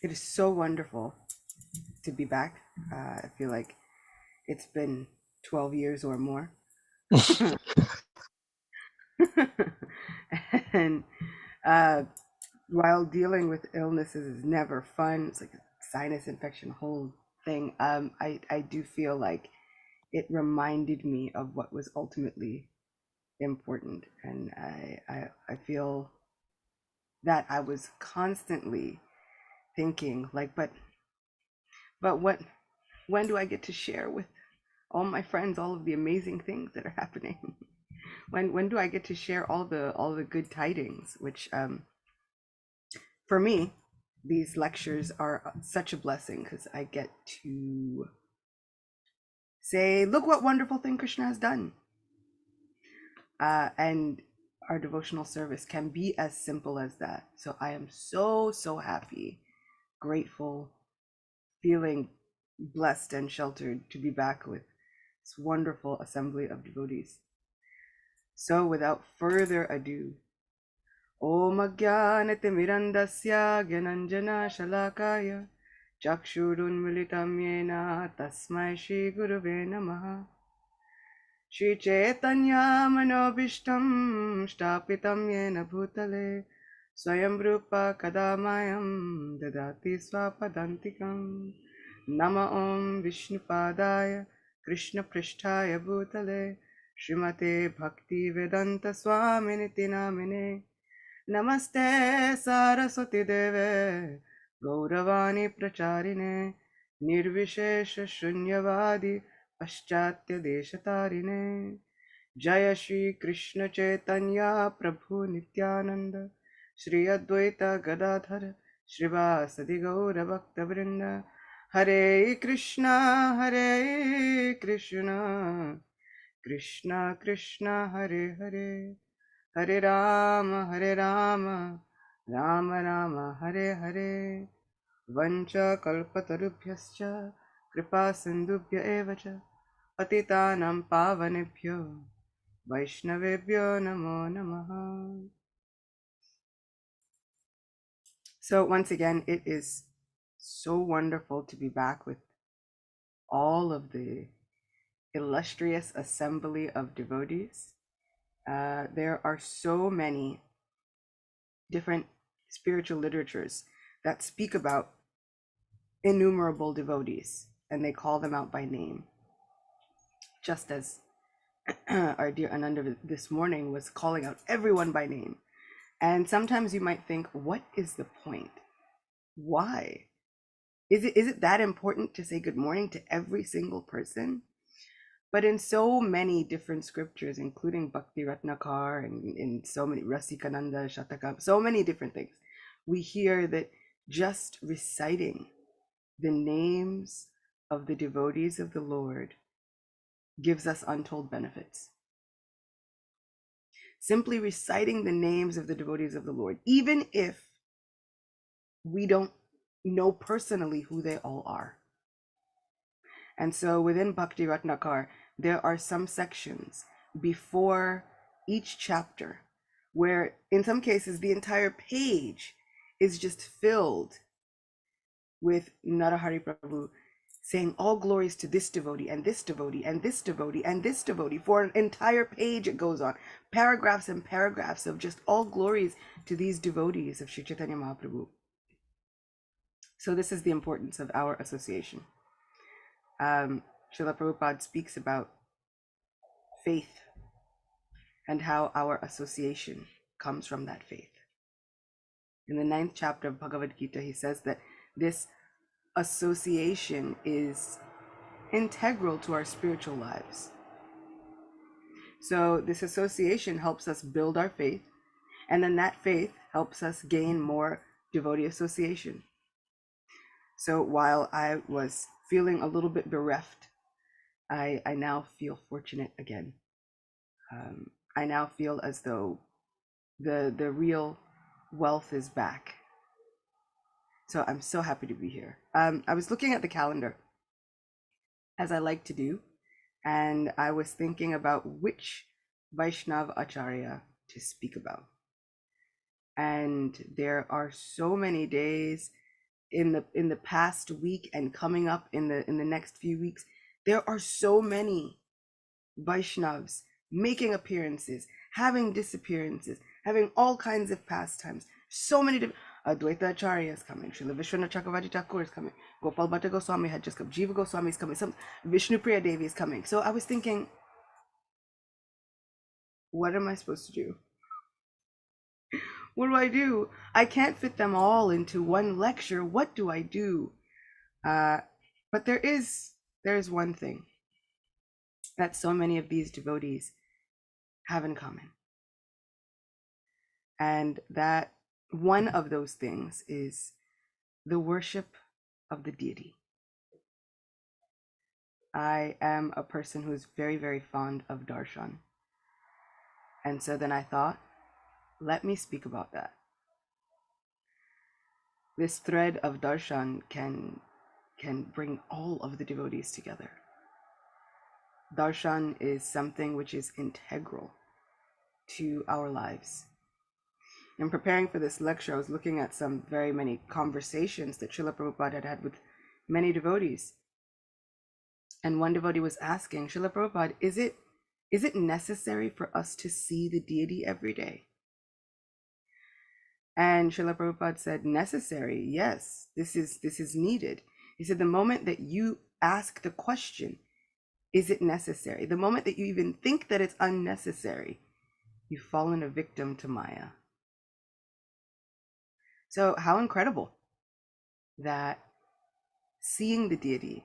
It is so wonderful to be back. I feel like it's been 12 years or more. And uh, while dealing with illnesses is never fun, it's like a sinus infection, whole thing. I do feel like it reminded me of what was ultimately important. And I feel that I was constantly thinking like, but when do I get to share with all my friends all of the amazing things that are happening? When do I get to share all the good tidings? Which for me, these lectures are such a blessing because I get to say, look what wonderful thing Krishna has done. And our devotional service can be as simple as that. So I am so happy, grateful, feeling blessed and sheltered to be back with this wonderful assembly of devotees. So without further ado, Om Ajnanatimirandasya Gyananjana Shalakaya Chakshurunmilitam Yena Tasmai Shri Gurave Namaha Shri Chaitanya Manobishtam Shtapitam Yena Bhutale Swayam Rupa Kadamayam Dadati Swapadantikam Nama Om Vishnupadaya Krishna Prishtaya Bhutale Srimate Bhakti Vedanta Swaminiti Namine Namaste Saraswati Deve Gauravani Pracharine Nirvishesha Shunyavadi Paschatya Deshatarine Jaya Shri Krishna Chaitanya Prabhu Nityananda Shri Advaita Gadadhar Shrivasadi Gaura Bhakta Vrinda Hare Krishna Krishna Krishna Hare Hare Hare Rama, Rama Rama, Hare Hare. Vancha kalpatarubhyascha, kripa sindubhya evacha, patitanam pavanebhyo, Vaishnavebhyo namo namaha. So once again, it is so wonderful to be back with all of the illustrious assembly of devotees. There are so many different spiritual literatures that speak about innumerable devotees and they call them out by name, just as our dear Ananda this morning was calling out everyone by name. And sometimes you might think, what is the point? Why? Is it that important to say good morning to every single person? But in so many different scriptures, including Bhakti Ratnakar and in so many Rasikananda, Shatakam, so many different things, we hear that just reciting the names of the devotees of the Lord gives us untold benefits. Simply reciting the names of the devotees of the Lord, even if we don't know personally who they all are. And so within Bhakti Ratnakar, there are some sections before each chapter where, in some cases, the entire page is just filled with Narahari Prabhu saying all glories to this devotee and this devotee and this devotee and this devotee. For an entire page it goes on, paragraphs and paragraphs of just all glories to these devotees of Sri Chaitanya Mahaprabhu. So this is the importance of our association. Srila Prabhupada speaks about faith and how our association comes from that faith. In the 9th chapter of Bhagavad Gita, he says that this association is integral to our spiritual lives. So this association helps us build our faith, and then that faith helps us gain more devotee association. So while I was feeling a little bit bereft, I now feel fortunate again. I now feel as though the real wealth is back. So I'm so happy to be here. I was looking at the calendar, as I like to do, and I was thinking about which Vaishnav Acharya to speak about. And there are so many days in the past week and coming up in the next few weeks, there are so many Vaishnavas making appearances, having disappearances, having all kinds of pastimes. So many different. Advaita Acharya is coming. Srila Vishwanath Chakravarti Thakur is coming. Gopal Bhatta Goswami had just come. Jiva Goswami is coming. Some Vishnu Priya Devi is coming. So I was thinking, what am I supposed to do? What do I do? I can't fit them all into one lecture. What do I do? But there is one thing that so many of these devotees have in common. And that one of those things is the worship of the deity. I am a person who's very, very fond of darshan. And so then I thought, let me speak about that. This thread of darshan can bring all of the devotees together. Darshan is something which is integral to our lives. In preparing for this lecture, I was looking at some very many conversations that Srila Prabhupada had had with many devotees. And one devotee was asking, Srila Prabhupada, is it necessary for us to see the deity every day? And Srila Prabhupada said, necessary, yes, this is needed. He said, the moment that you ask the question, is it necessary? The moment that you even think that it's unnecessary, you've fallen a victim to Maya. So how incredible that seeing the deity,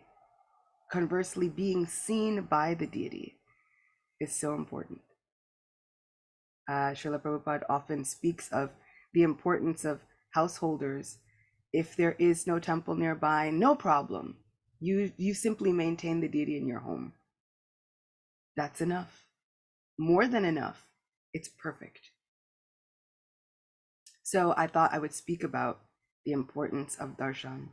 conversely being seen by the deity, is so important. Srila Prabhupada often speaks of the importance of householders. If there is no temple nearby, no problem. You simply maintain the deity in your home. That's enough. More than enough. It's perfect. So I thought I would speak about the importance of darshan,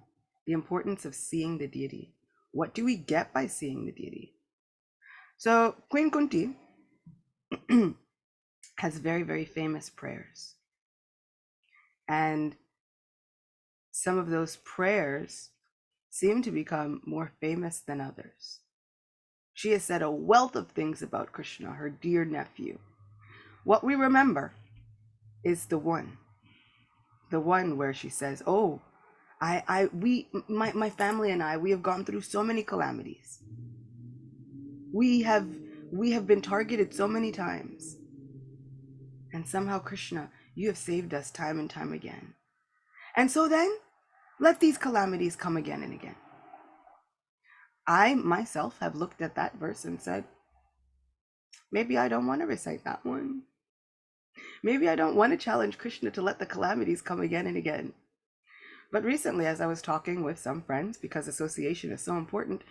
the importance of seeing the deity. What do we get by seeing the deity? So Queen Kunti has very, very famous prayers. And some of those prayers seem to become more famous than others. She has said a wealth of things about Krishna, her dear nephew. What we remember is the one where she says, oh, my family and I, we have gone through so many calamities. We have been targeted so many times. And somehow, Krishna, you have saved us time and time again. And so then, let these calamities come again and again. I myself have looked at that verse and said, maybe I don't want to recite that one. Maybe I don't want to challenge Krishna to let the calamities come again and again. But recently, as I was talking with some friends, because association is so important,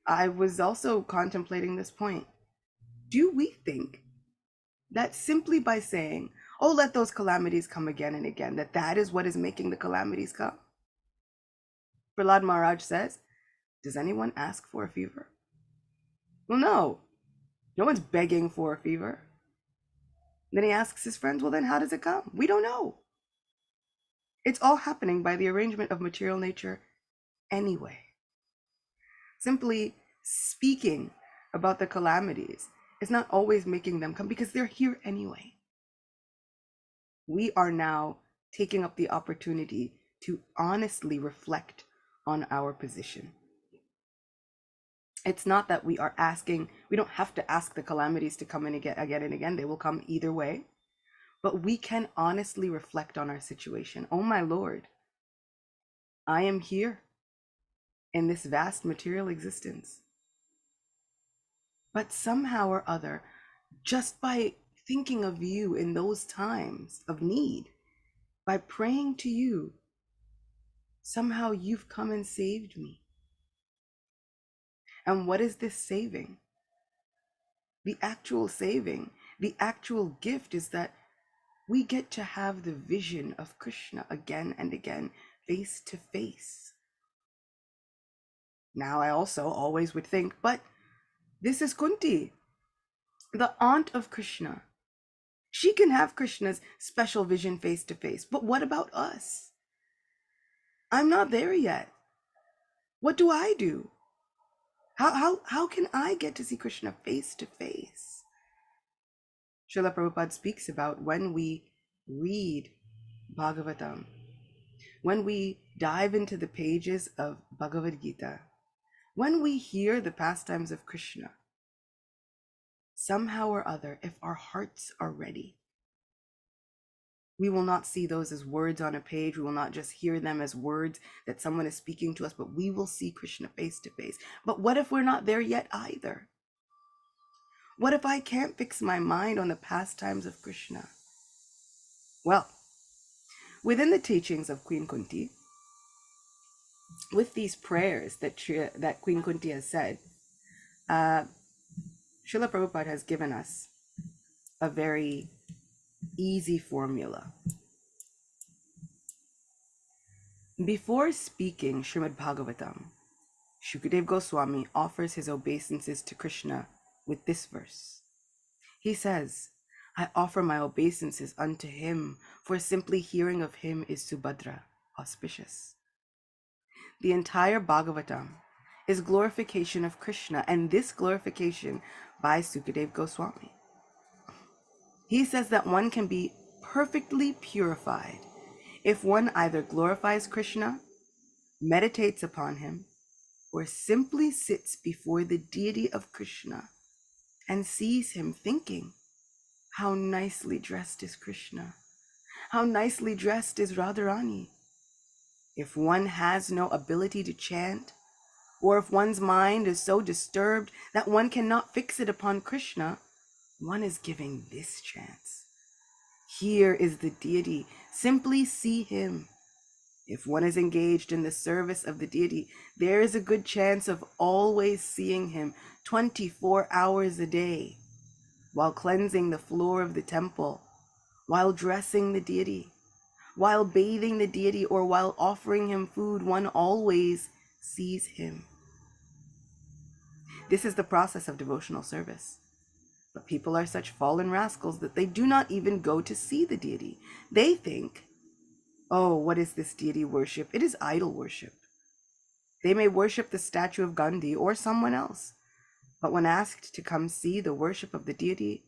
I was also contemplating this point. Do we think that simply by saying, oh, let those calamities come again and again, that is what is making the calamities come? Prahlad Maharaj says, does anyone ask for a fever? Well, no. No one's begging for a fever. Then he asks his friends, well, then how does it come? We don't know. It's all happening by the arrangement of material nature anyway. Simply speaking about the calamities is not always making them come because they're here anyway. We are now taking up the opportunity to honestly reflect on our position. It's not that we are asking, we don't have to ask the calamities to come in again and again. They will come either way. But we can honestly reflect on our situation. Oh my Lord, I am here in this vast material existence. But somehow or other, just by thinking of you in those times of need, by praying to you, somehow you've come and saved me. And what is this saving? The actual saving, the actual gift is that we get to have the vision of Krishna again and again, face to face. Now, I also always would think, but this is Kunti, the aunt of Krishna. She can have Krishna's special vision face to face, but what about us? I'm not there yet. What do I do? How can I get to see Krishna face to face? Srila Prabhupada speaks about when we read Bhagavatam, when we dive into the pages of Bhagavad Gita, when we hear the pastimes of Krishna, somehow or other, if our hearts are ready, we will not see those as words on a page. We will not just hear them as words that someone is speaking to us, but we will see Krishna face to face. But what if we're not there yet either? What if I can't fix my mind on the pastimes of Krishna? Well, within the teachings of Queen Kunti, with these prayers that Queen Kunti has said, Srila Prabhupada has given us a very easy formula. Before speaking Srimad Bhagavatam, Shukadeva Goswami offers his obeisances to Krishna with this verse. He says, I offer my obeisances unto him, for simply hearing of him is Subhadra, auspicious. The entire Bhagavatam is glorification of Krishna, and this glorification by Shukadeva Goswami. He says that one can be perfectly purified if one either glorifies Krishna, meditates upon him, or simply sits before the deity of Krishna and sees him thinking, how nicely dressed is Krishna, how nicely dressed is Radharani. If one has no ability to chant, or if one's mind is so disturbed that one cannot fix it upon Krishna, one is giving this chance. Here is the deity, simply see him. If one is engaged in the service of the deity, there is a good chance of always seeing him 24 hours a day, while cleansing the floor of the temple, while dressing the deity, while bathing the deity, or while offering him food, one always sees him. This is the process of devotional service. But people are such fallen rascals that they do not even go to see the deity. They think, oh, what is this deity worship? It is idol worship. They may worship the statue of Gandhi or someone else, but when asked to come see the worship of the deity,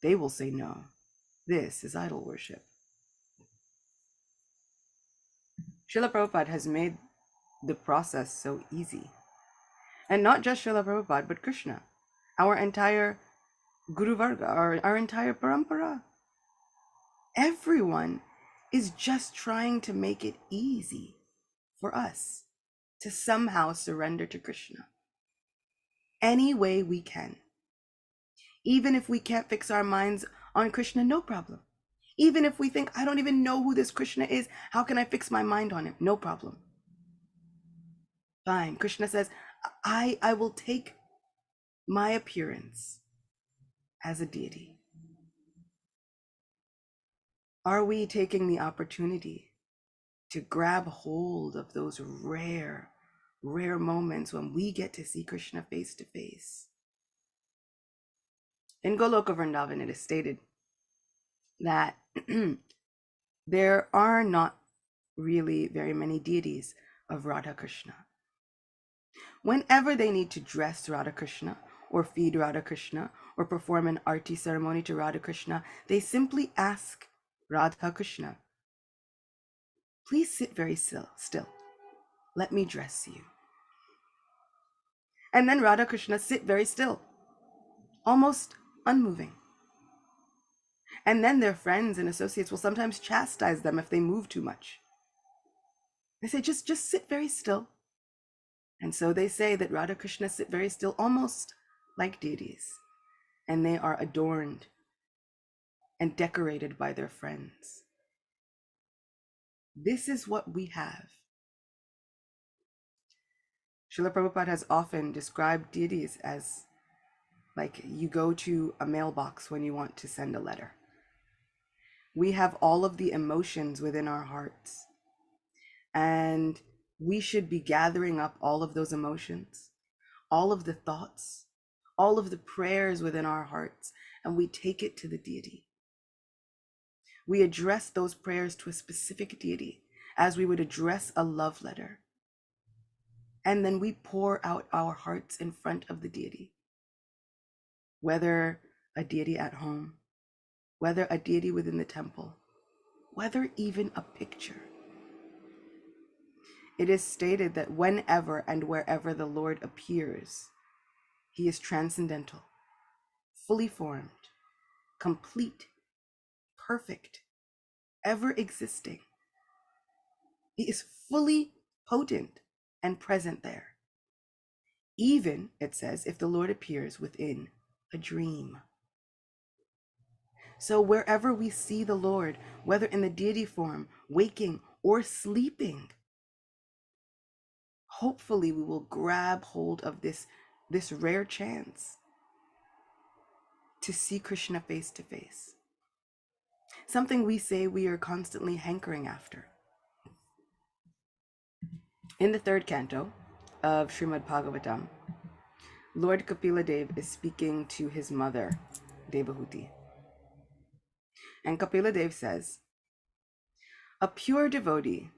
they will say no. This is idol worship. Srila Prabhupada has made the process so easy. And not just Srila Prabhupada, but Krishna, our entire Guru Varga, our entire Parampara. Everyone is just trying to make it easy for us to somehow surrender to Krishna. Any way we can. Even if we can't fix our minds on Krishna, no problem. Even if we think, I don't even know who this Krishna is, how can I fix my mind on him? No problem. Fine. Krishna says, I will take my appearance as a deity. Are we taking the opportunity to grab hold of those rare moments when we get to see Krishna face to face? In Goloka Vrindavan, it is stated that there are not really very many deities of Radha Krishna. Whenever they need to dress Radha Krishna, or feed Radha Krishna, or perform an arti ceremony to Radha Krishna, they simply ask Radha Krishna, please sit very still. Let me dress you. And then Radha Krishna sit very still, almost unmoving. And then their friends and associates will sometimes chastise them if they move too much. They say, just sit very still. And so they say that Radha Krishna sit very still, almost like deities. And they are adorned and decorated by their friends. This is what we have. Srila Prabhupada has often described deities as like you go to a mailbox when you want to send a letter. We have all of the emotions within our hearts, and we should be gathering up all of those emotions, all of the thoughts, all of the prayers within our hearts, and we take it to the deity. We address those prayers to a specific deity, as we would address a love letter. And then we pour out our hearts in front of the deity, whether a deity at home, whether a deity within the temple, whether even a picture. It is stated that whenever and wherever the Lord appears, he is transcendental, fully formed, complete, perfect, ever existing. He is fully potent and present there. Even, it says, if the Lord appears within a dream. So wherever we see the Lord, whether in the deity form, waking or sleeping, hopefully we will grab hold of this rare chance to see Krishna face to face. Something we say we are constantly hankering after. In the third canto of Srimad Bhagavatam, Lord Kapila Dev is speaking to his mother, Devahuti. And Kapila Dev says, "A pure devotee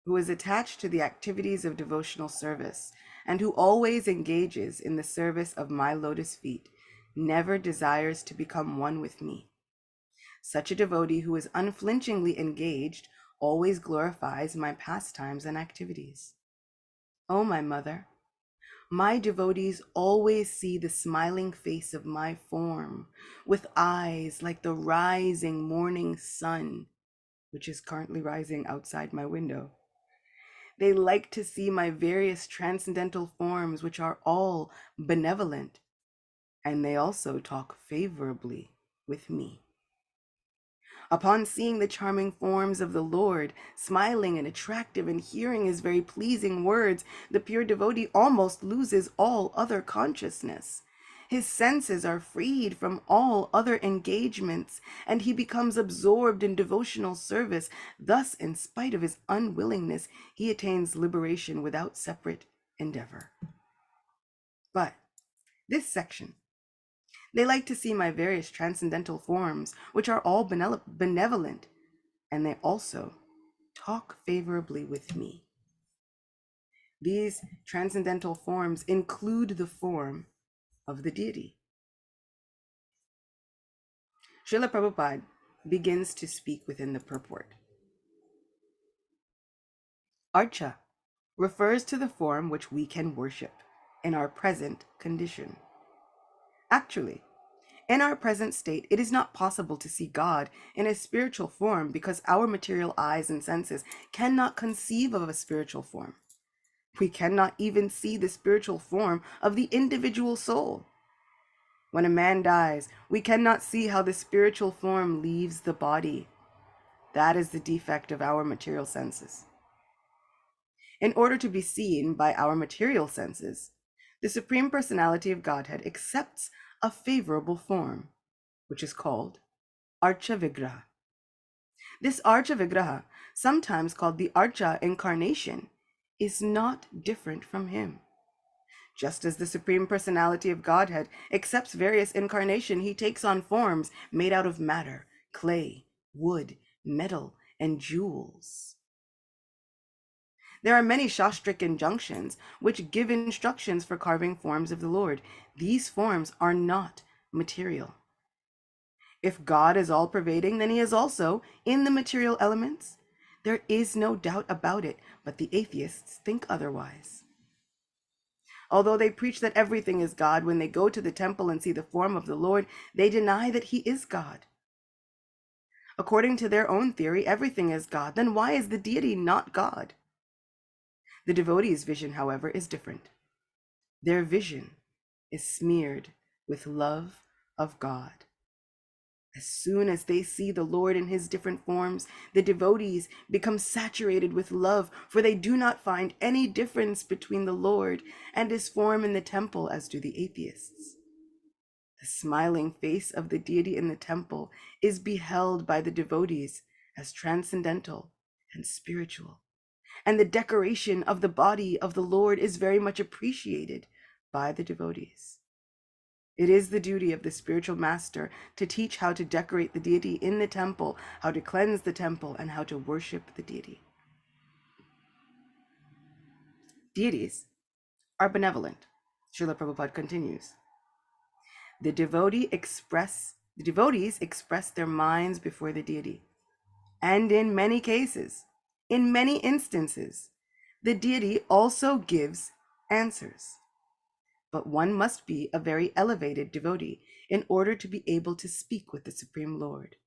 who is attached to the activities of devotional service and who always engages in the service of my lotus feet never desires to become one with me. Such a devotee who is unflinchingly engaged always glorifies my pastimes and activities. O my mother, my devotees always see the smiling face of my form with eyes like the rising morning sun, which is currently rising outside my window. They like to see my various transcendental forms, which are all benevolent, and they also talk favorably with me. Upon seeing the charming forms of the Lord, smiling and attractive, and hearing his very pleasing words, the pure devotee almost loses all other consciousness. His senses are freed from all other engagements, and he becomes absorbed in devotional service. Thus, in spite of his unwillingness, he attains liberation without separate endeavor." But this section, they like to see my various transcendental forms, which are all benevolent, and they also talk favorably with me. These transcendental forms include the form of the deity. Srila Prabhupada begins to speak within the purport. Archa refers to the form which we can worship in our present condition. Actually, in our present state, it is not possible to see God in a spiritual form because our material eyes and senses cannot conceive of a spiritual form. We cannot even see the spiritual form of the individual soul. When a man dies, we cannot see how the spiritual form leaves the body. That is the defect of our material senses. In order to be seen by our material senses, the Supreme Personality of Godhead accepts a favorable form, which is called Archa Vigraha. This Archa Vigraha, sometimes called the Archa Incarnation, is not different from him. Just as the Supreme Personality of Godhead accepts various incarnation, he takes on forms made out of matter, clay, wood, metal, and jewels. There are many Shastric injunctions which give instructions for carving forms of the Lord. These forms are not material. If God is all-pervading, then he is also in the material elements. There is no doubt about it, but the atheists think otherwise. Although they preach that everything is God, when they go to the temple and see the form of the Lord, they deny that he is God. According to their own theory, everything is God. Then why is the deity not God? The devotee's vision, however, is different. Their vision is smeared with love of God. As soon as they see the Lord in his different forms, the devotees become saturated with love, for they do not find any difference between the Lord and his form in the temple, as do the atheists. The smiling face of the deity in the temple is beheld by the devotees as transcendental and spiritual, and the decoration of the body of the Lord is very much appreciated by the devotees. It is the duty of the spiritual master to teach how to decorate the deity in the temple, how to cleanse the temple, and how to worship the deity. Deities are benevolent. Srila Prabhupada continues. The devotees express their minds before the deity. And in many cases, in many instances, the deity also gives answers. But one must be a very elevated devotee in order to be able to speak with the Supreme Lord.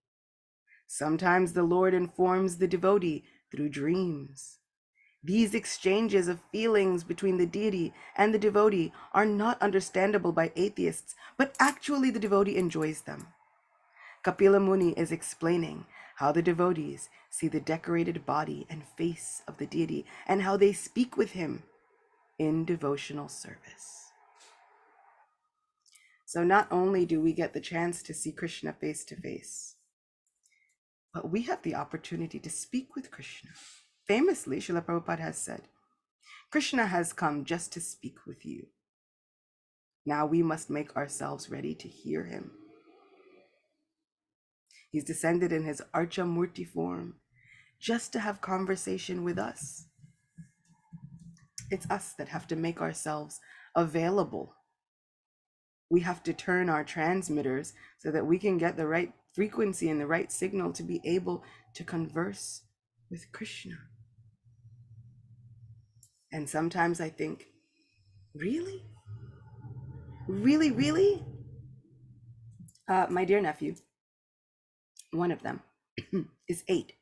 Sometimes the Lord informs the devotee through dreams. These exchanges of feelings between the deity and the devotee are not understandable by atheists, but actually the devotee enjoys them. Kapila Muni is explaining how the devotees see the decorated body and face of the deity and how they speak with him in devotional service. So not only do we get the chance to see Krishna face to face, but we have the opportunity to speak with Krishna. Famously, Srila Prabhupada has said, Krishna has come just to speak with you. Now we must make ourselves ready to hear him. He's descended in his Archamurti form just to have conversation with us. It's us that have to make ourselves available. We have to turn our transmitters so that we can get the right frequency and the right signal to be able to converse with Krishna. And sometimes I think, really? Really, really? My dear nephew, one of them, is 8.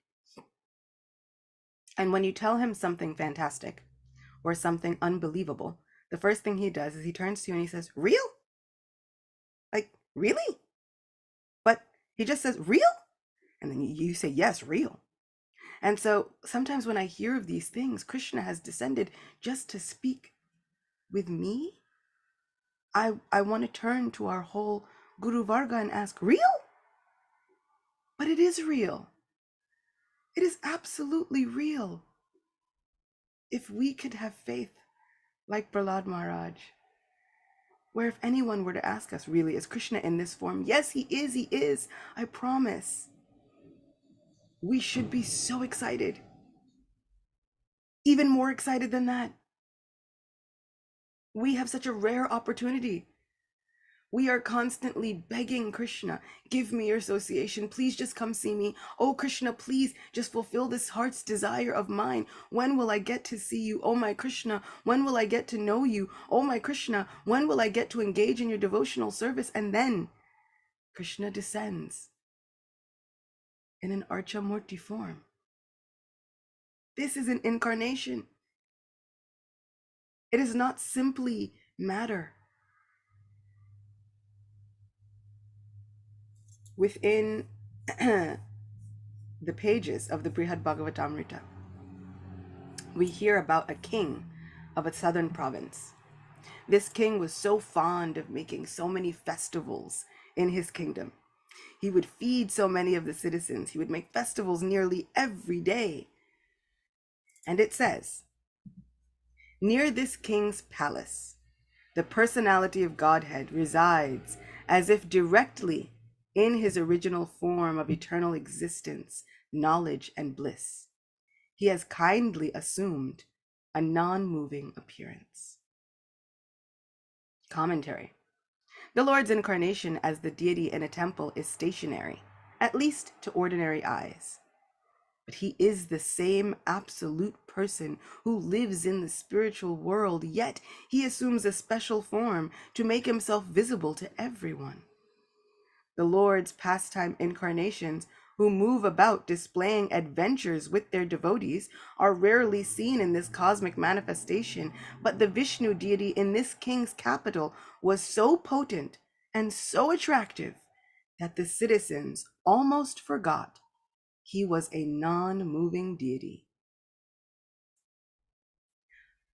And when you tell him something fantastic or something unbelievable, the first thing he does is he turns to you and he says, real? Like, really? But he just says, real? And then you say, yes, real. And so sometimes when I hear of these things, Krishna has descended just to speak with me. I want to turn to our whole Guru Varga and ask, real? But it is real. It is absolutely real. If we could have faith like Prahlad Maharaj, where if anyone were to ask us, really, is Krishna in this form? Yes, he is, I promise. We should be so excited. Even more excited than that. We have such a rare opportunity. We are constantly begging Krishna, give me your association. Please just come see me. Oh, Krishna, please just fulfill this heart's desire of mine. When will I get to see you? Oh, my Krishna, when will I get to know you? Oh, my Krishna, when will I get to engage in your devotional service? And then Krishna descends in an Archamurti form. This is an incarnation. It is not simply matter. Within the pages of the Brihad Bhagavatamrita, we hear about a king of a southern province. This king was so fond of making so many festivals in his kingdom. He would feed so many of the citizens. He would make festivals nearly every day. And it says, near this king's palace, the personality of Godhead resides as if directly in his original form of eternal existence, knowledge, and bliss. He has kindly assumed a non-moving appearance. Commentary. The Lord's incarnation as the deity in a temple is stationary, at least to ordinary eyes. But he is the same absolute person who lives in the spiritual world, yet he assumes a special form to make himself visible to everyone. The Lord's pastime incarnations, who move about displaying adventures with their devotees, are rarely seen in this cosmic manifestation, but the Vishnu deity in this king's capital was so potent and so attractive that the citizens almost forgot he was a non-moving deity.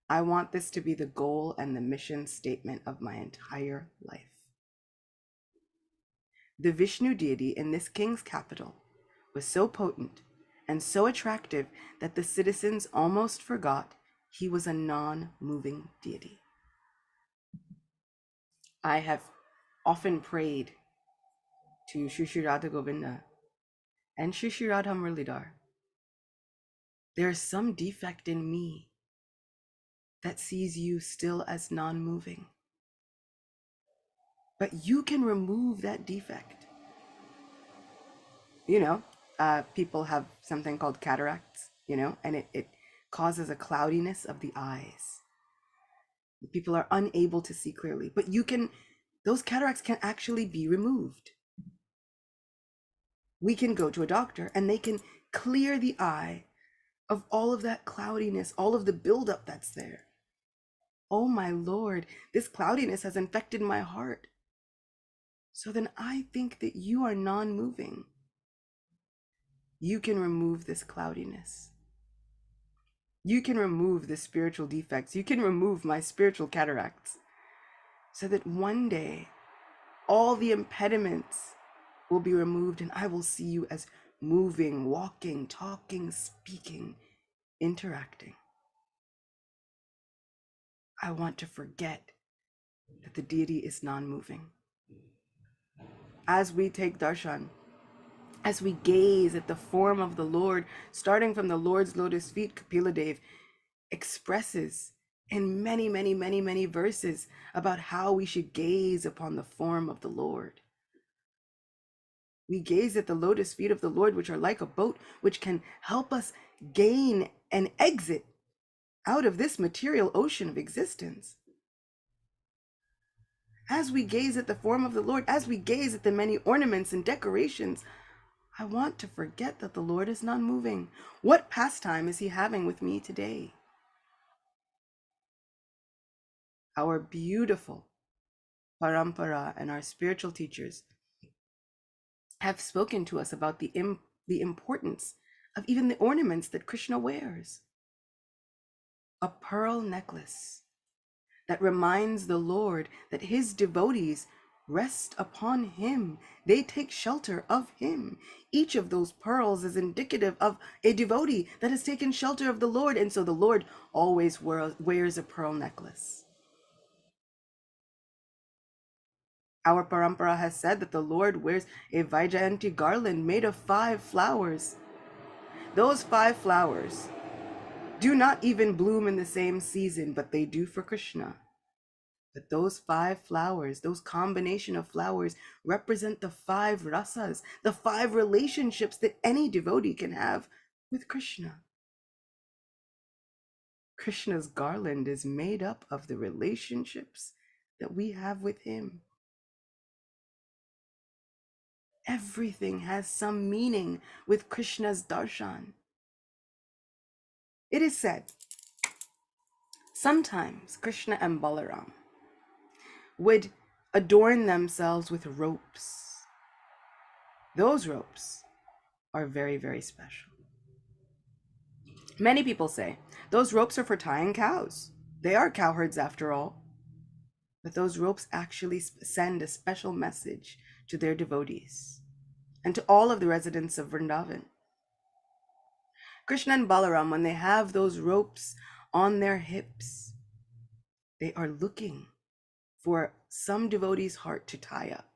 I want this to be the goal and the mission statement of my entire life. The Vishnu deity in this king's capital was so potent and so attractive that the citizens almost forgot he was a non-moving deity. I have often prayed to Shri Shri Radha Govinda and Shri Shri Radha Murlidhar. There is some defect in me that sees you still as non-moving. But you can remove that defect. You know, people have something called cataracts, and it causes a cloudiness of the eyes. People are unable to see clearly, but those cataracts can actually be removed. We can go to a doctor and they can clear the eye of all of that cloudiness, all of the buildup that's there. Oh my Lord, this cloudiness has infected my heart. So then I think that you are non-moving. You can remove this cloudiness. You can remove the spiritual defects. You can remove my spiritual cataracts so that one day all the impediments will be removed and I will see you as moving, walking, talking, speaking, interacting. I want to forget that the deity is non-moving. As we take darshan, as we gaze at the form of the Lord, starting from the Lord's lotus feet, Kapila Dev expresses in many, many, many, many verses about how we should gaze upon the form of the Lord. We gaze at the lotus feet of the Lord, which are like a boat, which can help us gain an exit out of this material ocean of existence. As we gaze at the form of the Lord, as we gaze at the many ornaments and decorations, I want to forget that the Lord is not moving. What pastime is he having with me today? Our beautiful parampara and our spiritual teachers have spoken to us about the importance of even the ornaments that Krishna wears. A pearl necklace that reminds the Lord that his devotees rest upon him. They take shelter of him. Each of those pearls is indicative of a devotee that has taken shelter of the Lord. And so the Lord always wears a pearl necklace. Our parampara has said that the Lord wears a Vaijayanti garland made of 5 flowers. Those 5 flowers do not even bloom in the same season, but they do for Krishna. But those 5 flowers, those combination of flowers, represent the 5 rasas, the 5 relationships that any devotee can have with Krishna. Krishna's garland is made up of the relationships that we have with him. Everything has some meaning with Krishna's darshan. It is said, sometimes Krishna and Balaram would adorn themselves with ropes. Those ropes are very, very special. Many people say those ropes are for tying cows. They are cowherds after all. But those ropes actually send a special message to their devotees and to all of the residents of Vrindavan. Krishna and Balaram, when they have those ropes on their hips, they are looking for some devotee's heart to tie up.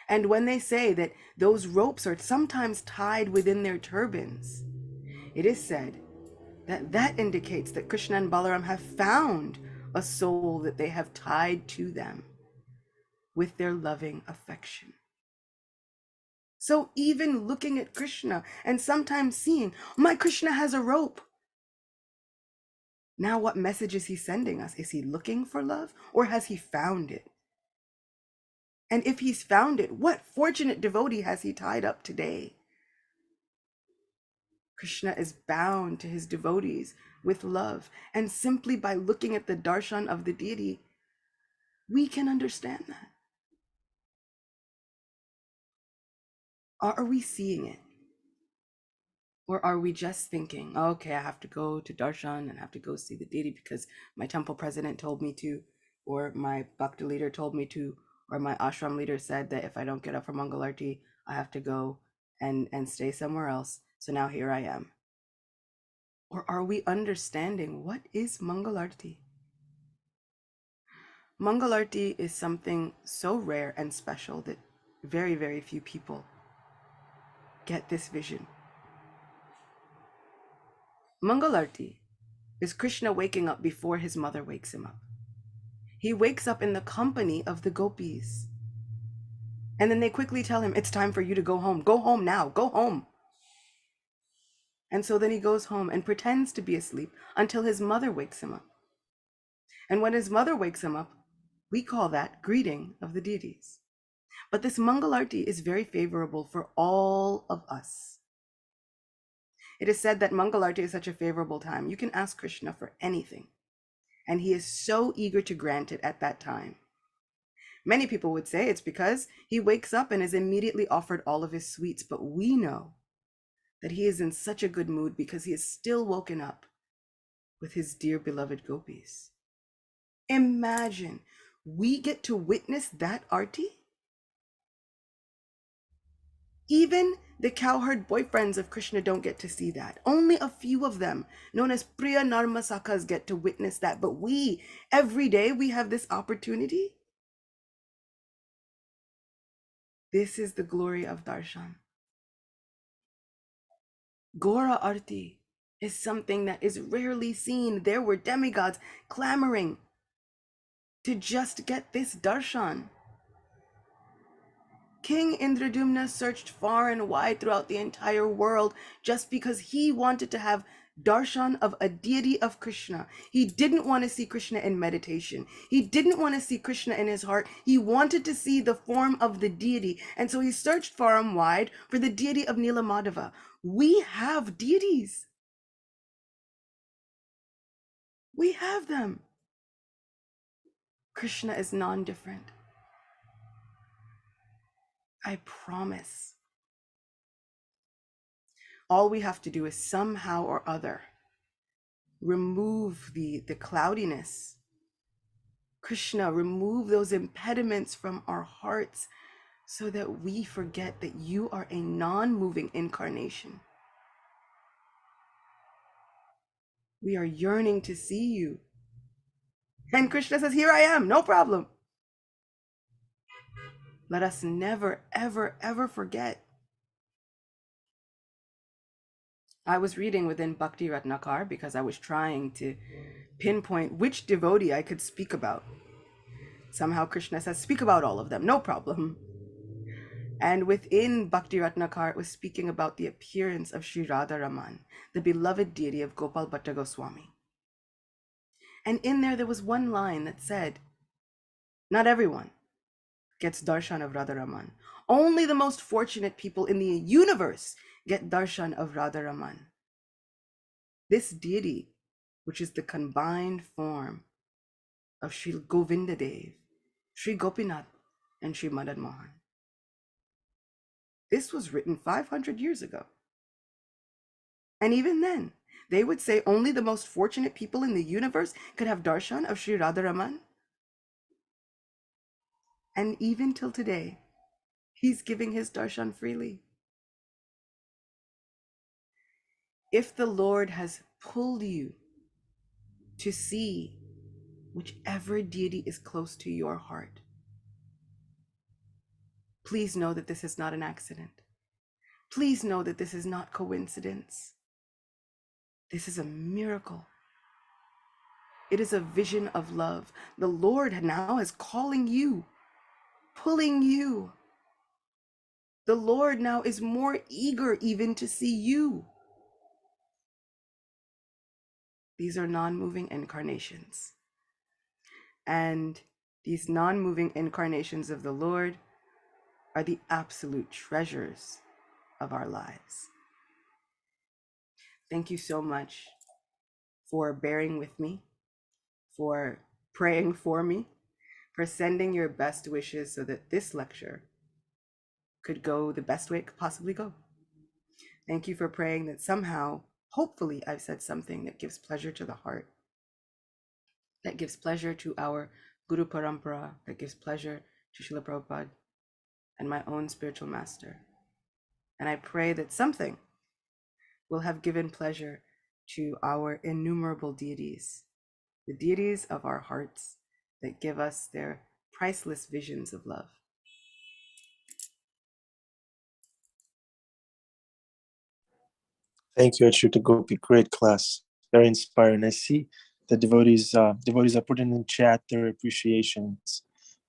And when they say that those ropes are sometimes tied within their turbans, it is said that that indicates that Krishna and Balaram have found a soul that they have tied to them with their loving affection. So even looking at Krishna and sometimes seeing, my Krishna has a rope. Now what message is he sending us? Is he looking for love or has he found it? And if he's found it, what fortunate devotee has he tied up today? Krishna is bound to his devotees with love. And simply by looking at the darshan of the deity, we can understand that. Are we seeing it? Or are we just thinking, oh, okay, I have to go to darshan and I have to go see the deity because my temple president told me to, or my bhakti leader told me to, or my ashram leader said that if I don't get up for Mangala-arati, I have to go and stay somewhere else. So now here I am. Or are we understanding what is Mangala-arati? Mangala-arati is something so rare and special that very, very few people get this vision. Mangala-arati is Krishna waking up before his mother wakes him up. He wakes up in the company of the gopis. And then they quickly tell him, it's time for you to go home. Go home now. Go home. And so then he goes home and pretends to be asleep until his mother wakes him up. And when his mother wakes him up, we call that greeting of the deities. But this Mangala-arati is very favorable for all of us. It is said that Mangala-arati is such a favorable time. You can ask Krishna for anything, and he is so eager to grant it at that time. Many people would say it's because he wakes up and is immediately offered all of his sweets, but we know that he is in such a good mood because he is still woken up with his dear beloved gopis. Imagine we get to witness that arti. Even the cowherd boyfriends of Krishna don't get to see that. Only a few of them, known as Priya Narmasakas, get to witness that. But we, every day, we have this opportunity. This is the glory of darshan. Gora Arti is something that is rarely seen. There were demigods clamoring to just get this darshan. King Indradumna searched far and wide throughout the entire world just because he wanted to have darshan of a deity of Krishna. He didn't want to see Krishna in meditation. He didn't want to see Krishna in his heart. He wanted to see the form of the deity. And so he searched far and wide for the deity of Nilamadhava. We have deities. We have them. Krishna is non-different. I promise. All we have to do is somehow or other remove the cloudiness. Krishna, remove those impediments from our hearts so that we forget that you are a non-moving incarnation. We are yearning to see you. And Krishna says, here I am, no problem. Let us never, ever, ever forget. I was reading within Bhakti Ratnakar because I was trying to pinpoint which devotee I could speak about. Somehow Krishna says, speak about all of them, no problem. And within Bhakti Ratnakar, it was speaking about the appearance of Sri Radharaman, the beloved deity of Gopal Bhatta Goswami. And in there was one line that said, not everyone gets darshan of Radharaman. Only the most fortunate people in the universe get darshan of Radharaman. This deity, which is the combined form of Sri Govinda Dev, Sri Gopinath, and Sri Madan Mohan. This was written 500 years ago. And even then, they would say only the most fortunate people in the universe could have darshan of Sri Radharaman. And even till today, he's giving his darshan freely. If the Lord has pulled you to see whichever deity is close to your heart, please know that this is not an accident. Please know that this is not coincidence. This is a miracle. It is a vision of love. The Lord now is calling you, pulling you. The Lord now is more eager even to see you. These are non-moving incarnations. And these non-moving incarnations of the Lord are the absolute treasures of our lives. Thank you so much for bearing with me, for praying for me, for sending your best wishes so that this lecture could go the best way it could possibly go. Thank you for praying that somehow, hopefully, I've said something that gives pleasure to the heart, that gives pleasure to our Guru Parampara, that gives pleasure to Srila Prabhupada and my own spiritual master. And I pray that something will have given pleasure to our innumerable deities, the deities of our hearts that give us their priceless visions of love. Thank you, Acyuta Gopi. Great class. Very inspiring. I see the devotees are putting in chat their appreciations.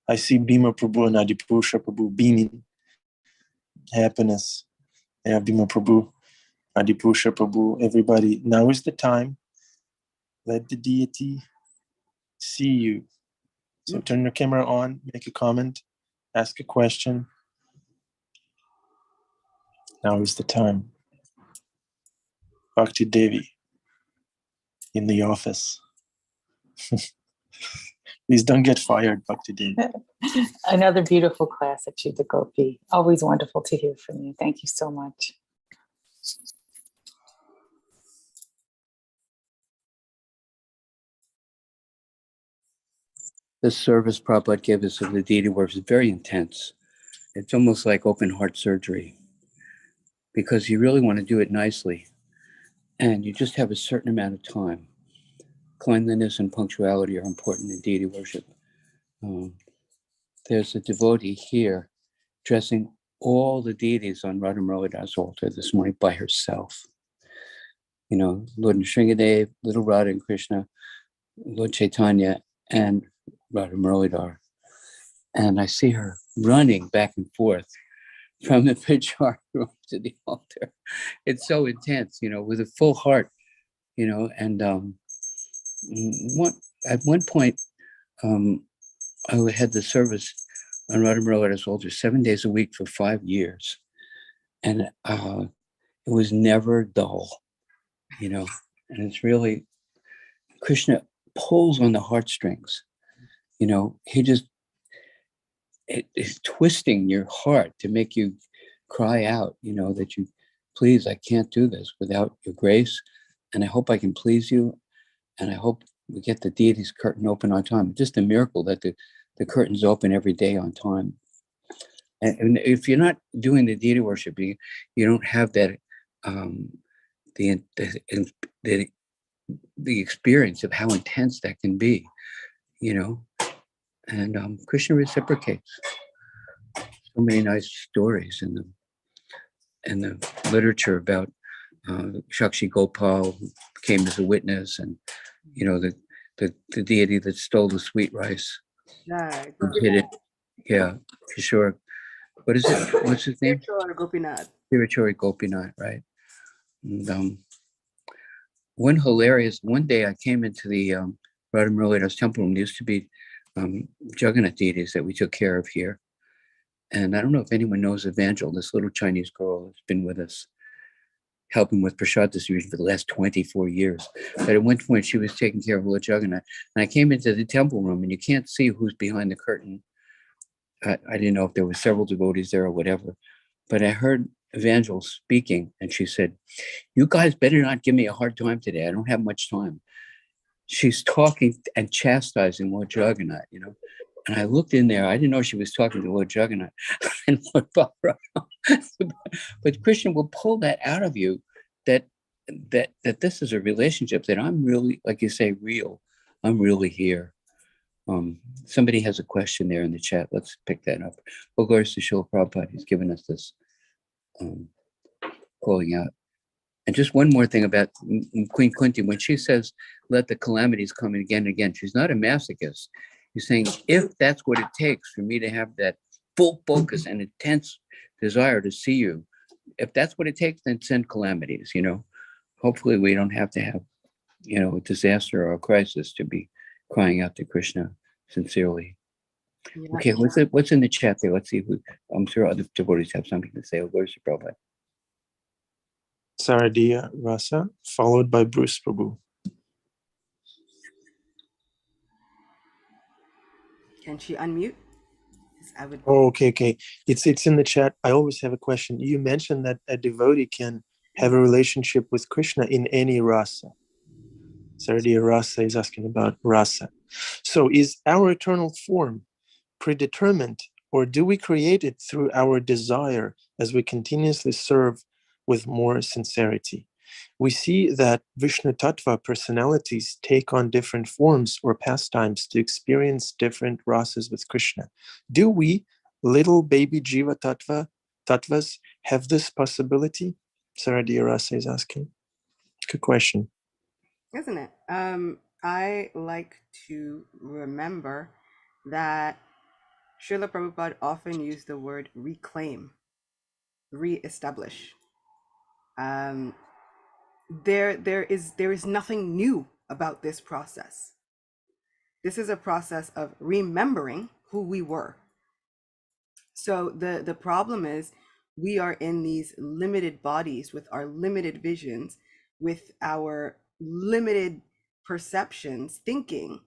I see Bhima Prabhu and Adipusha Prabhu beaming happiness. Yeah, Bhima Prabhu, Adipusha Prabhu, everybody. Now is the time. Let the deity see you. So turn your camera on, make a comment, ask a question. Now is the time. Bhakti Devi in the office. Please don't get fired, Bhakti Devi. Another beautiful class at Acyuta Gopi. Always wonderful to hear from you. Thank you so much. This service Prabhupada gave us of the deity work is very intense. It's almost like open heart surgery because you really want to do it nicely. And you just have a certain amount of time. Cleanliness and punctuality are important in deity worship. There's a devotee here dressing all the deities on Radha Muralida's altar this morning by herself. You know, Lord Nrsingadev, Little Radha and Krishna, Lord Chaitanya, and Radha Muralidhar. And I see her running back and forth from the Pijar room to the altar. It's so intense, you know, with a full heart, you know. And at one point, I had the service on Radha Muralidhar's altar 7 days a week for 5 years. And it was never dull, you know. And it's really, Krishna pulls on the heartstrings, you know. He just, it is twisting your heart to make you cry out, you know, that you, please, I can't do this without your grace. And I hope I can please you. And I hope we get the deity's curtain open on time. Just a miracle that the curtains open every day on time. And if you're not doing the deity worship, you don't have that, the experience of how intense that can be, you know. And Krishna reciprocates. So many nice stories in the literature about Shakshi Gopal who came as a witness, and you know the deity that stole the sweet rice, Right. hid it. Yeah, Kishore. What is it? What's his name? Gopinath. Spiritual Gopinath, right? And one day I came into the Radha Muralidhar's temple room. There used to be Jagannath deities that we took care of here. And I don't know if anyone knows Evangel, this little Chinese girl that's been with us, helping with prasad distribution for the last 24 years. But at one point she was taking care of Lord Jagannath. And I came into the temple room and you can't see who's behind the curtain. I didn't know if there were several devotees there or whatever, but I heard Evangel speaking and she said, "You guys better not give me a hard time today. I don't have much time." She's talking and chastising Lord Jagannath, you know. And I looked in there. I didn't know she was talking to Lord Jagannath and Lord Balaram. But Krishna will pull that out of you, that this is a relationship, that I'm really, like you say, real. I'm really here. Somebody has a question there in the chat. Let's pick that up. Well, glories to Srila Prabhupada. He's given us this calling out. And just one more thing about Queen Kunti. When she says, let the calamities come again and again, she's not a masochist. He's saying, if that's what it takes for me to have that full focus and intense desire to see you, if that's what it takes, then send calamities, you know. Hopefully we don't have to have, you know, a disaster or a crisis to be crying out to Krishna sincerely. Yeah. Okay, what's in the chat there? Let's see who, I'm sure other devotees have something to say. Where's the Prabhupada? Saradiya Rasa, followed by Bruce Prabhu. Can she unmute? Oh, okay. It's in the chat. I always have a question. You mentioned that a devotee can have a relationship with Krishna in any rasa. Saradiya Rasa is asking about rasa. So is our eternal form predetermined, or do we create it through our desire as we continuously serve with more sincerity? We see that Vishnu Tattva personalities take on different forms or pastimes to experience different rasas with Krishna. Do we, little baby Jiva Tattvas, have this possibility? Saradiya Rasa is asking. Good question. isn't it? I like to remember that Srila Prabhupada often used the word reclaim, reestablish. Um, there is nothing new about this process. This is a process of remembering who we were. So the problem is we are in these limited bodies with our limited visions, with our limited perceptions, thinking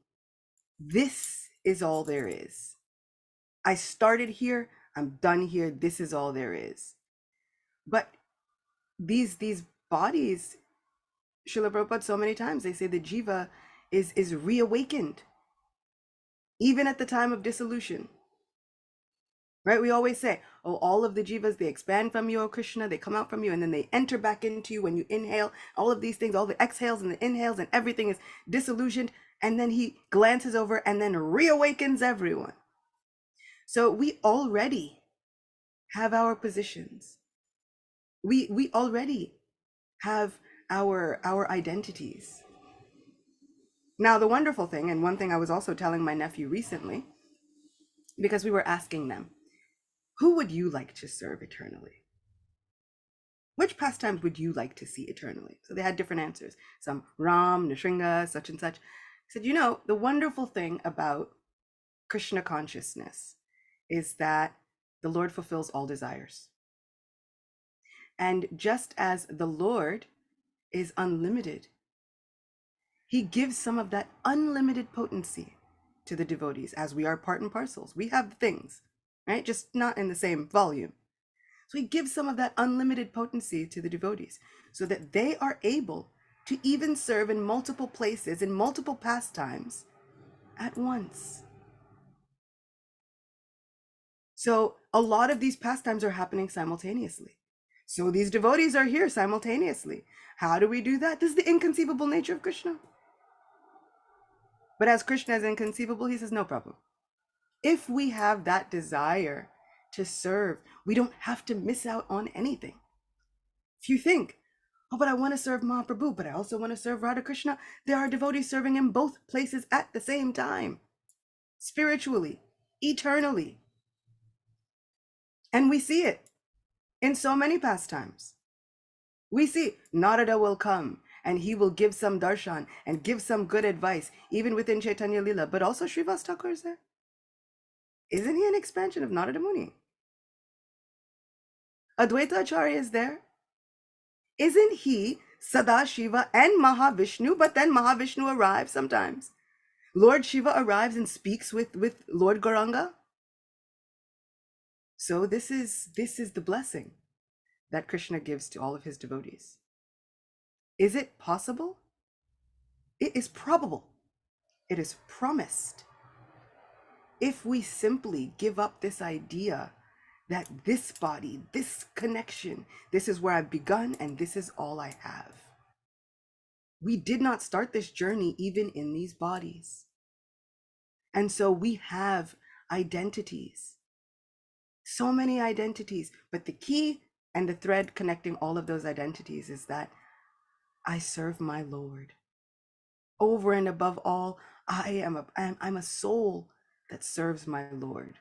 this is all there is. I started here, I'm done here, this is all there is. But these bodies, Srila Prabhupada so many times, they say the jiva is reawakened, even at the time of dissolution. Right? We always say, oh, all of the jivas, they expand from you, O Krishna, they come out from you, and then they enter back into you when you inhale. All of these things, all the exhales and the inhales, and everything is disillusioned. And then he glances over and then reawakens everyone. So we already have our positions. We already have our identities. Now, the wonderful thing, and one thing I was also telling my nephew recently, because we were asking them, who would you like to serve eternally? Which pastimes would you like to see eternally? So they had different answers. Some Ram, Nrsimha, such and such. I said, the wonderful thing about Krishna consciousness is that the Lord fulfills all desires. And just as the Lord is unlimited, he gives some of that unlimited potency to the devotees, as we are part and parcels. We have things, right? Just not in the same volume. So he gives some of that unlimited potency to the devotees so that they are able to even serve in multiple places, in multiple pastimes at once. So a lot of these pastimes are happening simultaneously. So these devotees are here simultaneously. How do we do that? This is the inconceivable nature of Krishna. But as Krishna is inconceivable, he says, no problem. If we have that desire to serve, we don't have to miss out on anything. If you think, oh, but I want to serve Mahaprabhu, but I also want to serve Radha Krishna, there are devotees serving in both places at the same time, spiritually, eternally. And we see it in so many pastimes. We see Narada will come and he will give some darshan and give some good advice, even within Chaitanya Lila, but also Srivas Thakur is there. Isn't he an expansion of Narada Muni? Advaita Acharya is there. Isn't he Sadashiva and Mahavishnu? But then Mahavishnu arrives sometimes. Lord Shiva arrives and speaks with Lord Gauranga. So this is the blessing that Krishna gives to all of his devotees. Is it possible? It is probable. It is promised. If we simply give up this idea that this body, this connection, this is where I've begun and this is all I have. We did not start this journey even in these bodies. And so we have identities, so many identities, but the key and the thread connecting all of those identities is that I serve my Lord. Over and above all, I'm a soul that serves my Lord.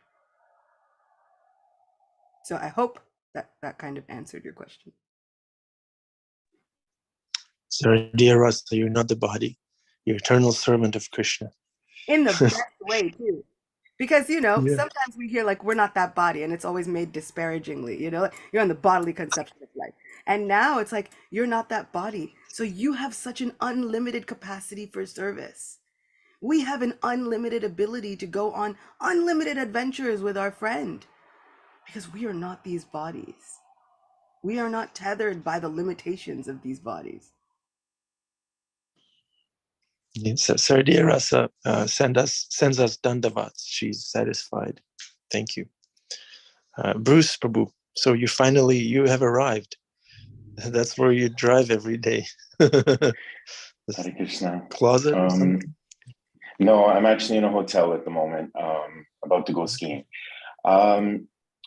So I hope that kind of answered your question. Sorry, dear Rasta, you're not the body. You're eternal servant of Krishna. In the best way, too. Because, Yeah. sometimes we hear like, we're not that body, and it's always made disparagingly, you're on the bodily conception of life. And now it's like, you're not that body. So you have such an unlimited capacity for service. We have an unlimited ability to go on unlimited adventures with our friend because we are not these bodies. We are not tethered by the limitations of these bodies. So Sardiya Rasa sends us dandavats. She's satisfied. Thank you. Bruce Prabhu, so you have arrived. That's where you drive every day. Hare Krishna. Closet or something? No, I'm actually in a hotel at the moment, about to go skiing.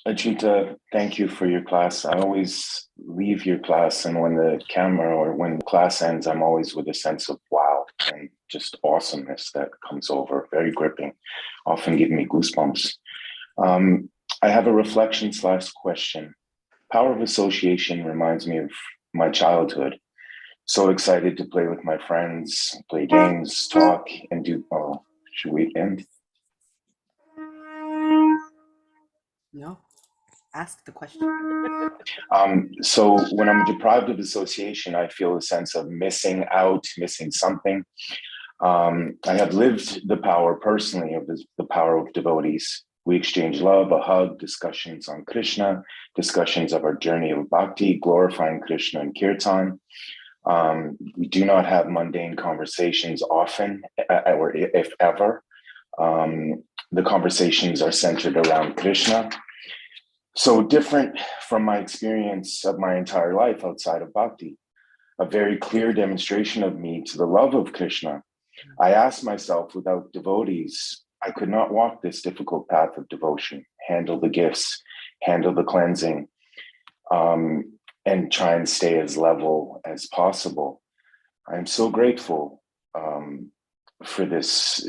Acyuta, thank you for your class. I always leave your class, and when the camera or when the class ends, I'm always with a sense of wow and just awesomeness that comes over. Very gripping, often give me goosebumps. I have a reflection/question. Power of association reminds me of my childhood. So excited to play with my friends, play games, talk, and do. Oh, should we end? No, ask the question. So when I'm deprived of association, I feel a sense of missing out, missing something. I have lived the power personally of the power of devotees. We exchange love, a hug, discussions on Krishna, discussions of our journey of bhakti, glorifying Krishna and kirtan. We do not have mundane conversations often, or if ever. The conversations are centered around Krishna. So different from my experience of my entire life outside of bhakti, a very clear demonstration of me to the love of Krishna. I asked myself, without devotees, I could not walk this difficult path of devotion, handle the gifts, handle the cleansing, and try and stay as level as possible. I'm so grateful for this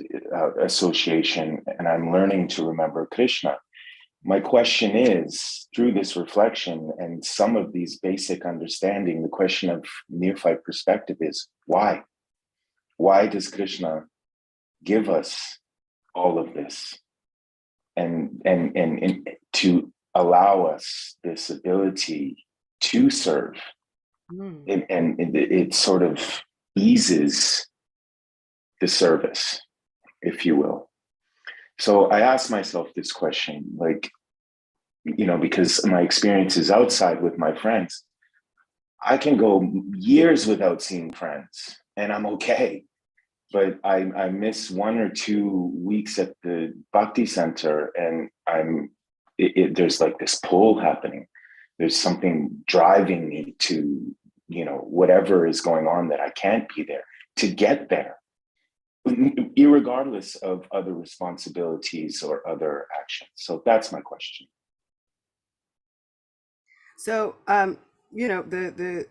association, and I'm learning to remember Krishna. My question is, through this reflection and some of these basic understanding, the question of neophyte perspective is why? Why does Krishna give us all of this and to allow us this ability to serve? And it sort of eases the service, if you will. So I asked myself this question, like, because my experience is outside with my friends, I can go years without seeing friends and I'm okay. But I miss 1 or 2 weeks at the Bhakti Center and there's like this pull happening. There's something driving me to, whatever is going on that I can't be there to get there, irregardless of other responsibilities or other actions. So that's my question. So, the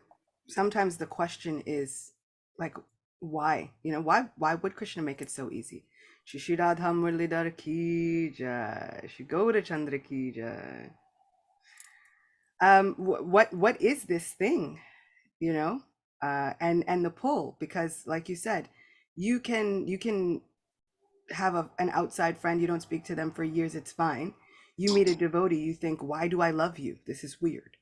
sometimes the question is like, why? Why would Krishna make it so easy? Shri Radha Murlidhar ki jai, Shri Gaura Chandra ki jai. What is this thing? And the pull, because like you said, you can have an outside friend, you don't speak to them for years, it's fine. You meet a devotee, you think, why do I love you? This is weird.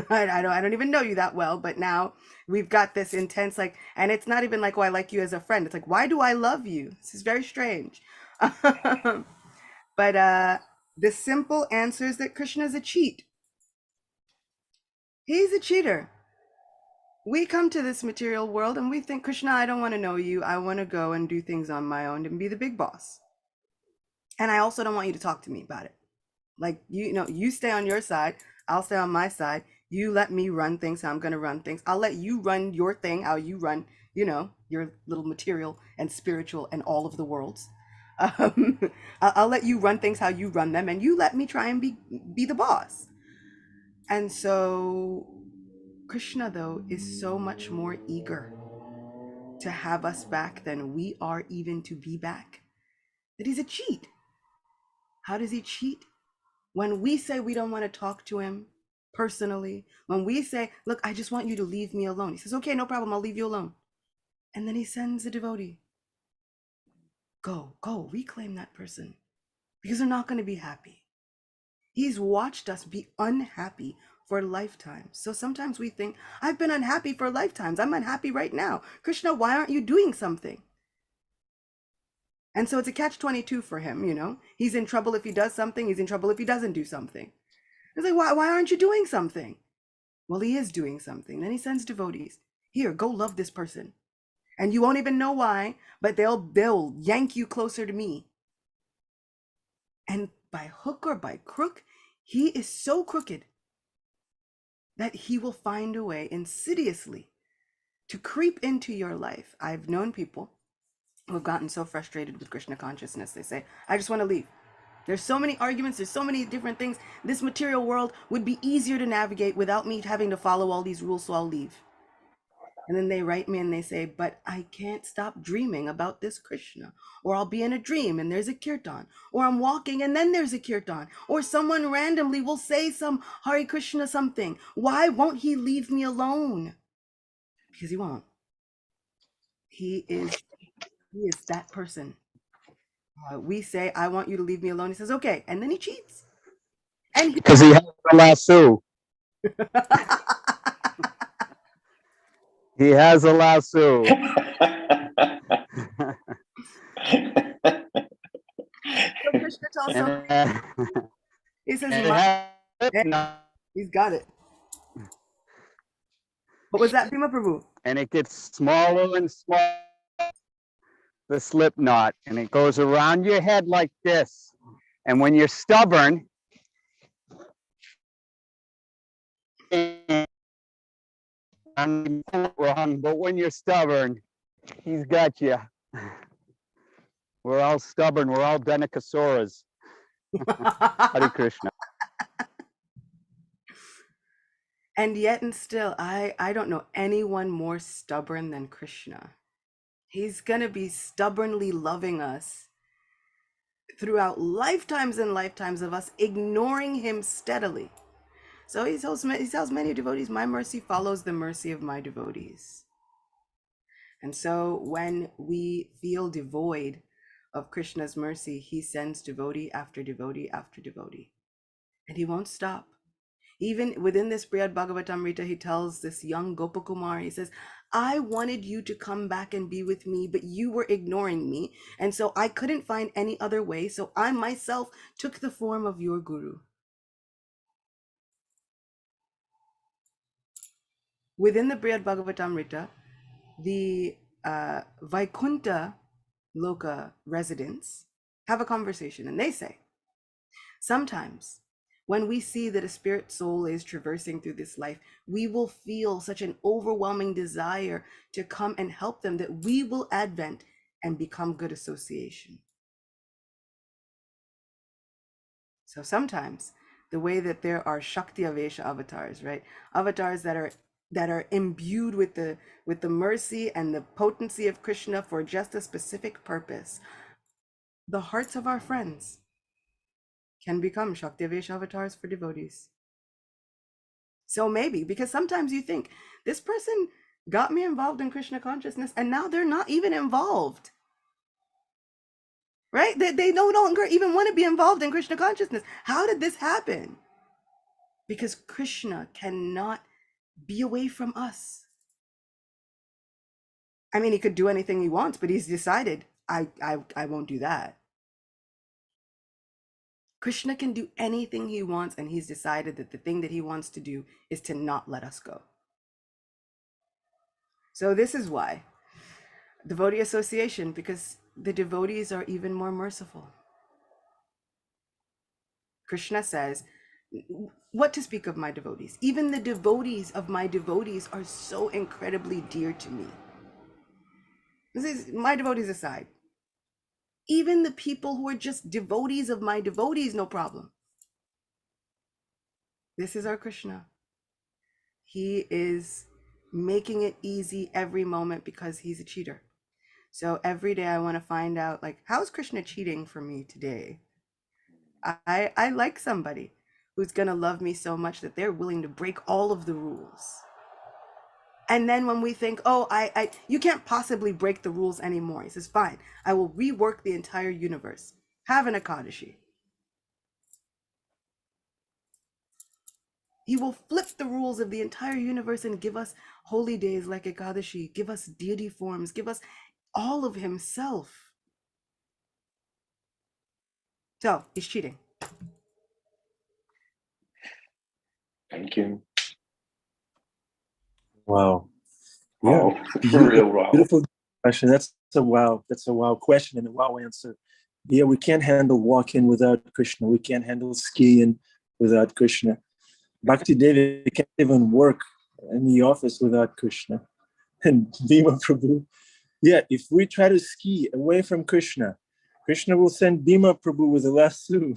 I don't even know you that well, but now we've got this intense, like, and it's not even like, oh, I like you as a friend. It's like, why do I love you? This is very strange. But the simple answer is that Krishna is a cheat. He's a cheater. We come to this material world and we think, Krishna, I don't want to know you. I want to go and do things on my own and be the big boss. And I also don't want you to talk to me about it. Like, you stay on your side, I'll stay on my side. You let me run things how I'm going to run things. I'll let you run your thing how you run, your little material and spiritual and all of the worlds. I'll let you run things how you run them, and you let me try and be the boss. And so Krishna, though, is so much more eager to have us back than we are even to be back, that he's a cheat. How does he cheat? When we say we don't want to talk to him personally, when we say, look, I just want you to leave me alone, he says, okay, no problem, I'll leave you alone. And then he sends a devotee. Go, reclaim that person, because they're not going to be happy. He's watched us be unhappy for lifetimes. So sometimes we think, I've been unhappy for lifetimes. I'm unhappy right now. Krishna, why aren't you doing something? And so it's a catch-22 for him, He's in trouble if he does something. He's in trouble if he doesn't do something. It's like, why aren't you doing something? Well, he is doing something. Then he sends devotees. Here, go love this person. And you won't even know why, but they'll yank you closer to me. And by hook or by crook, he is so crooked that he will find a way insidiously to creep into your life. I've known people who have gotten so frustrated with Krishna consciousness, they say, I just want to leave. There's so many arguments, there's so many different things. This material world would be easier to navigate without me having to follow all these rules, so I'll leave. And then they write me and they say, but I can't stop dreaming about this Krishna. Or I'll be in a dream and there's a kirtan. Or I'm walking and then there's a kirtan. Or someone randomly will say some Hare Krishna something. Why won't he leave me alone? Because he won't. He is that person. We say, I want you to leave me alone. He says, okay. And then he cheats. And Because he has a lasso. He has a lasso. So Krishna tells him, he says, he's got it. What was that, Bhima Prabhu? And it gets smaller and smaller, the slip knot, and it goes around your head like this. And when you're stubborn, wrong, but when you're stubborn, he's got you. We're all stubborn. We're all Denakasuras. Hare Krishna. And yet and still, I don't know anyone more stubborn than Krishna. He's going to be stubbornly loving us throughout lifetimes and lifetimes of us ignoring him steadily. So he tells many devotees, my mercy follows the mercy of my devotees. And so when we feel devoid of Krishna's mercy, he sends devotee after devotee after devotee. And he won't stop. Even within this Brihad Bhagavatamrita, he tells this young Gopakumar, he says, I wanted you to come back and be with me, but you were ignoring me. And so I couldn't find any other way. So I myself took the form of your guru. Within the Brihad Bhagavatamrita, the Vaikuntha Loka residents have a conversation and they say, sometimes when we see that a spirit soul is traversing through this life, we will feel such an overwhelming desire to come and help them that we will advent and become good association. So sometimes the way that there are Shakti Avesha avatars, right? Avatars that are imbued with the mercy and the potency of Krishna for just a specific purpose. The hearts of our friends can become Shakti Avesha avatars for devotees. So maybe, because sometimes you think, this person got me involved in Krishna consciousness and now they're not even involved. Right? They no longer even want to be involved in Krishna consciousness. How did this happen? Because Krishna cannot be away from us. I mean, he could do anything he wants, but he's decided, I won't do that. Krishna can do anything he wants, and he's decided that the thing that he wants to do is to not let us go. So this is why devotee association, because the devotees are even more merciful. Krishna says, what to speak of my devotees? Even the devotees of my devotees are so incredibly dear to me. This is my devotees aside. Even the people who are just devotees of my devotees, no problem. This is our Krishna. He is making it easy every moment because he's a cheater. So every day I want to find out, like, how's Krishna cheating for me today? I like somebody who's going to love me so much that they're willing to break all of the rules. And then when we think, oh, you can't possibly break the rules anymore. He says, fine, I will rework the entire universe. Have an Ekadashi. He will flip the rules of the entire universe and give us holy days like Ekadashi, give us deity forms, give us all of himself. So he's cheating. Thank you. Wow. Oh, for real, wow. Beautiful question. That's a wow question and a wow answer. Yeah, we can't handle walking without Krishna. We can't handle skiing without Krishna. Bhakti Devi can't even work in the office without Krishna. And Bhima Prabhu, yeah, if we try to ski away from Krishna, Krishna will send Bhima Prabhu with a lasso,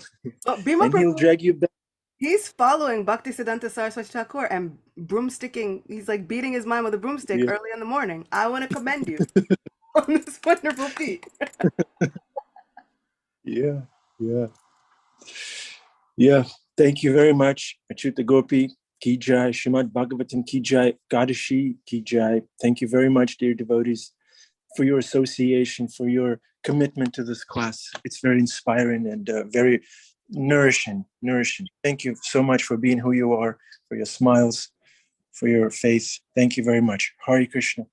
Oh, Bhima and he'll Prabhu, drag you back. he's following Bhaktisiddhanta Saraswati Thakur and broomsticking. He's like beating his mind with a broomstick Yeah. early in the morning. I want to commend you on this wonderful feat. Yeah, yeah, yeah. Thank you very much, Acyuta Gopi. Ki Jai, Srimad Bhagavatam Ki Jai, Gadashi Ki Jai. Thank you very much, dear devotees, for your association, for your commitment to this class. It's very inspiring and very nourishing. Thank you so much for being who you are, for your smiles, for your faith. Thank you very much. Hare Krishna.